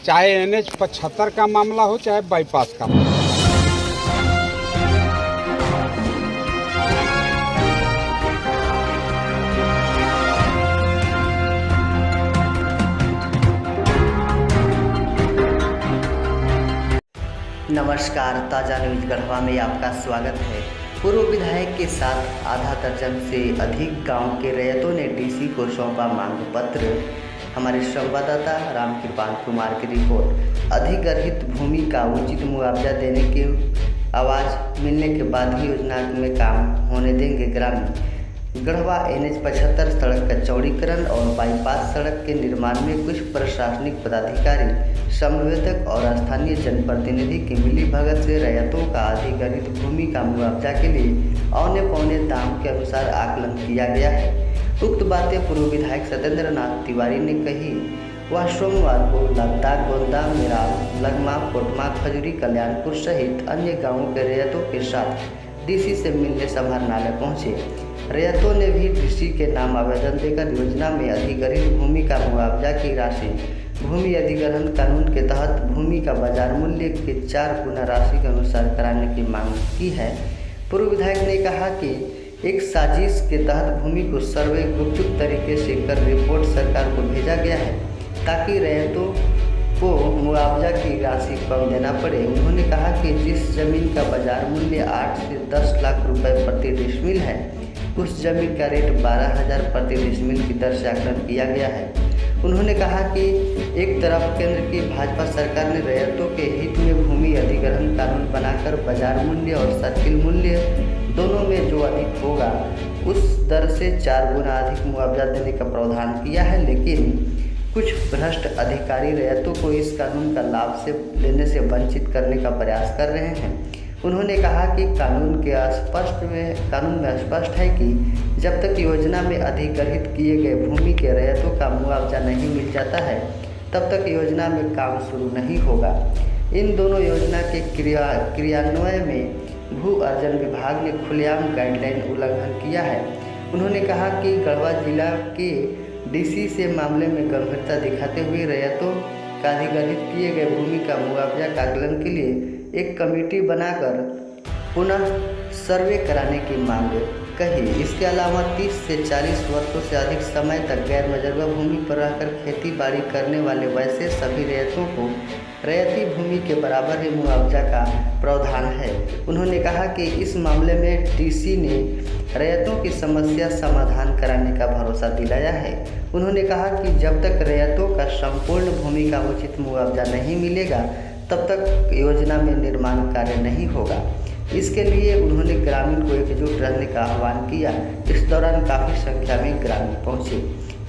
चाहे NH 75 का मामला हो चाहे बाईपास का। नमस्कार, ताज़ा न्यूज गढ़वा में आपका स्वागत है। पूर्व विधायक के साथ आधा दर्जन से अधिक गांव के रैयतों ने डीसी को सौंपा मांग पत्र। हमारे संवाददाता रामकृपाल कुमार की रिपोर्ट। अधिग्रहित भूमि का उचित मुआवजा देने की आवाज़ मिलने के बाद ही योजना में काम होने देंगे ग्रामीण। गढ़वा NH 75 सड़क का चौड़ीकरण और बाईपास सड़क के निर्माण में कुछ प्रशासनिक पदाधिकारी, संवेदक और स्थानीय जनप्रतिनिधि की मिलीभगत से रैयतों का अधिग्रहित भूमि का मुआवजा के लिए औने पौने दाम के अनुसार आकलन किया गया है। उक्त बातें पूर्व विधायक सत्येंद्र नाथ तिवारी ने कही। वह सोमवार को लद्दाख, गोंदा, मेराल, लगमा, कोटमा, खजूरी, कल्याणपुर सहित अन्य गाँवों के रैयतों के साथ डीसी से मिलने समाहरणालय पहुँचे। रैयतों ने भी डीसी के नाम आवेदन देकर योजना में अधिग्रहित भूमि का मुआवजा की राशि भूमि अधिग्रहण कानून के तहत भूमि का बाजार मूल्य के 4 गुना राशि के अनुसार कराने की मांग की है। पूर्व विधायक ने कहा कि एक साजिश के तहत भूमि को सर्वे गुपचुप तरीके से कर रिपोर्ट सरकार को भेजा गया है ताकि रैयतों को मुआवजा की राशि कम देना पड़े। उन्होंने कहा कि जिस जमीन का बाजार मूल्य 8 से 10 लाख रुपए प्रति डिसमिल है, उस जमीन का रेट 12,000 प्रति डिसमिल की दर से आकलन किया गया है। उन्होंने कहा कि एक तरफ केंद्र की भाजपा सरकार ने रैयतों के हित में भूमि अधिग्रहण कानून बनाकर बाजार मूल्य और सर्किल मूल्य दोनों में जो अधिक होगा उस दर से 4 गुना अधिक मुआवजा देने का प्रावधान किया है, लेकिन कुछ भ्रष्ट अधिकारी रैयतों को इस कानून का लाभ से लेने से वंचित करने का प्रयास कर रहे हैं। उन्होंने कहा कि कानून में स्पष्ट है कि जब तक योजना में अधिग्रहित किए गए भूमि के रैयतों का मुआवजा नहीं मिल जाता है, तब तक योजना में काम शुरू नहीं होगा। इन दोनों योजना के क्रियान्वयन में भू अर्जन विभाग ने खुलेआम गाइडलाइन उल्लंघन किया है। उन्होंने कहा कि गढ़वा जिला के डीसी से मामले में गंभीरता दिखाते हुए रैयतों का अधिग्रहित किए गए भूमि का मुआवजा का आकलन के लिए एक कमेटी बनाकर पुनः सर्वे कराने की मांग कही। इसके अलावा 30 से 40 वर्षों से अधिक समय तक गैर मजरूआ भूमि पर रहकर खेती बाड़ी करने वाले वैसे सभी रैयतों को रैयती भूमि के बराबर ही मुआवजा का प्रावधान है। उन्होंने कहा कि इस मामले में डीसी ने रैयतों की समस्या समाधान कराने का भरोसा दिलाया है। उन्होंने कहा कि जब तक रैयतों का संपूर्ण भूमि का उचित मुआवजा नहीं मिलेगा, तब तक योजना में निर्माण कार्य नहीं होगा। इसके लिए उन्होंने ग्रामीण को एकजुट रहने का आह्वान किया। इस दौरान काफ़ी संख्या में ग्रामीण पहुंचे।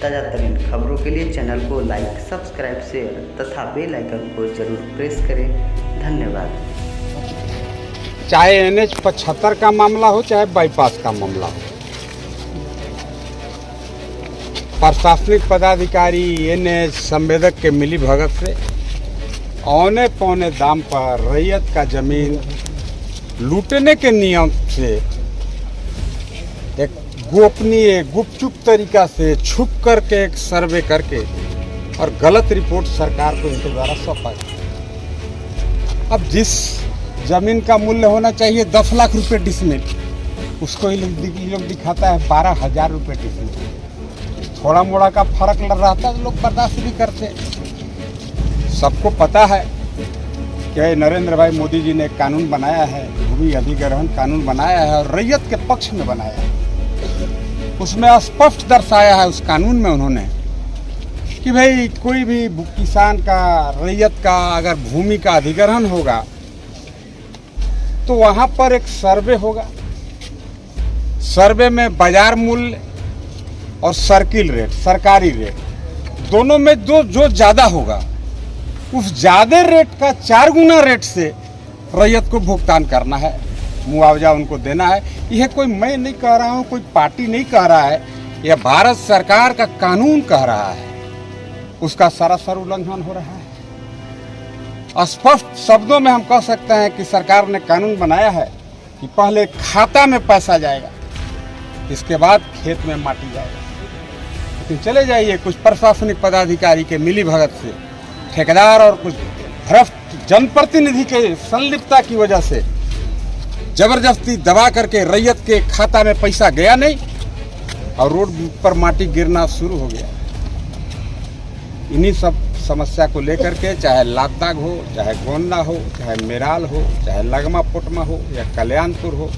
ताज़ा तरीन खबरों के लिए चैनल को लाइक, सब्सक्राइब, शेयर तथा बेल आइकन को जरूर प्रेस करें। धन्यवाद। चाहे NH 75 का मामला हो चाहे बाईपास का मामला हो, प्रशासनिक पदाधिकारी NH संवेदक के मिली भगत से औने पौने दाम पर रैयत का जमीन लूटने के नियम से एक गोपनीय गुपचुप तरीका से छुप करके एक सर्वे करके और गलत रिपोर्ट सरकार को इनके द्वारा सौंपा गया। अब जिस जमीन का मूल्य होना चाहिए 10 लाख रुपए डिसमिल, उसको ये लोग दिखाता है 12,000 रुपये डिसमिल। थोड़ा मोड़ा का फर्क लग रहा था तो लोग बर्दाश्त भी करते। सबको पता है कि नरेंद्र भाई मोदी जी ने एक कानून बनाया है, भूमि अधिग्रहण कानून बनाया है और रैयत के पक्ष में बनाया है। उसमें स्पष्ट दर्शाया है उस कानून में उन्होंने कि भाई कोई भी किसान का, रैयत का अगर भूमि का अधिग्रहण होगा तो वहाँ पर एक सर्वे होगा। सर्वे में बाजार मूल्य और सर्किल रेट, सरकारी रेट दोनों में जो ज़्यादा होगा उस ज़्यादा रेट का 4 गुना रेट से रैयत को भुगतान करना है, मुआवजा उनको देना है। यह कोई मैं नहीं कह रहा हूँ, कोई पार्टी नहीं कह रहा है, यह भारत सरकार का कानून कह रहा है। उसका सरासर उल्लंघन हो रहा है। स्पष्ट शब्दों में हम कह सकते हैं कि सरकार ने कानून बनाया है कि पहले खाता में पैसा जाएगा, इसके बाद खेत में माटी जाएगी। लेकिन चले जाइए कुछ प्रशासनिक पदाधिकारी के मिली भगत से ठेकेदार और कुछ भ्रष्ट जनप्रतिनिधि के संलिप्तता की वजह से जबरदस्ती दबा करके रैयत के खाता में पैसा गया नहीं और रोड पर माटी गिरना शुरू हो गया। इन्हीं सब समस्या को लेकर के चाहे लादाग हो, चाहे गोंदा हो, चाहे मेराल हो, चाहे लगमा पोटमा हो या कल्याणपुर हो,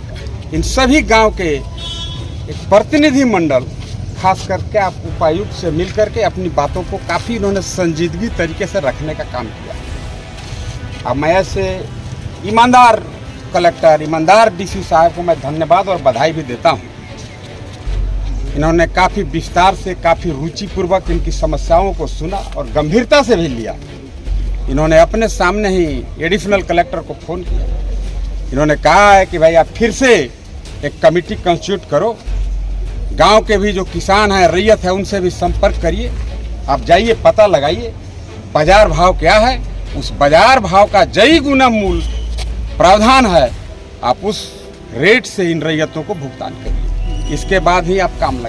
इन सभी गांव के एक प्रतिनिधि मंडल खास करके आप उपायुक्त से मिल करके अपनी बातों को काफ़ी इन्होंने संजीदगी तरीके से रखने का काम किया। अब मैं ऐसे ईमानदार कलेक्टर, ईमानदार डीसी साहब को मैं धन्यवाद और बधाई भी देता हूँ। इन्होंने काफ़ी विस्तार से, काफ़ी रुचिपूर्वक इनकी समस्याओं को सुना और गंभीरता से भी लिया। इन्होंने अपने सामने ही एडिशनल कलेक्टर को फ़ोन किया। इन्होंने कहा है कि भाई आप फिर से एक कमेटी कंस्टिट्यूट करो, गांव के भी जो किसान हैं, रैयत है, उनसे भी संपर्क करिए, आप जाइए पता लगाइए बाजार भाव क्या है, उस बाजार भाव का जई गुना मूल प्रावधान है, आप उस रेट से इन रैयतों को भुगतान करिए। इसके बाद ही आप काम लगे।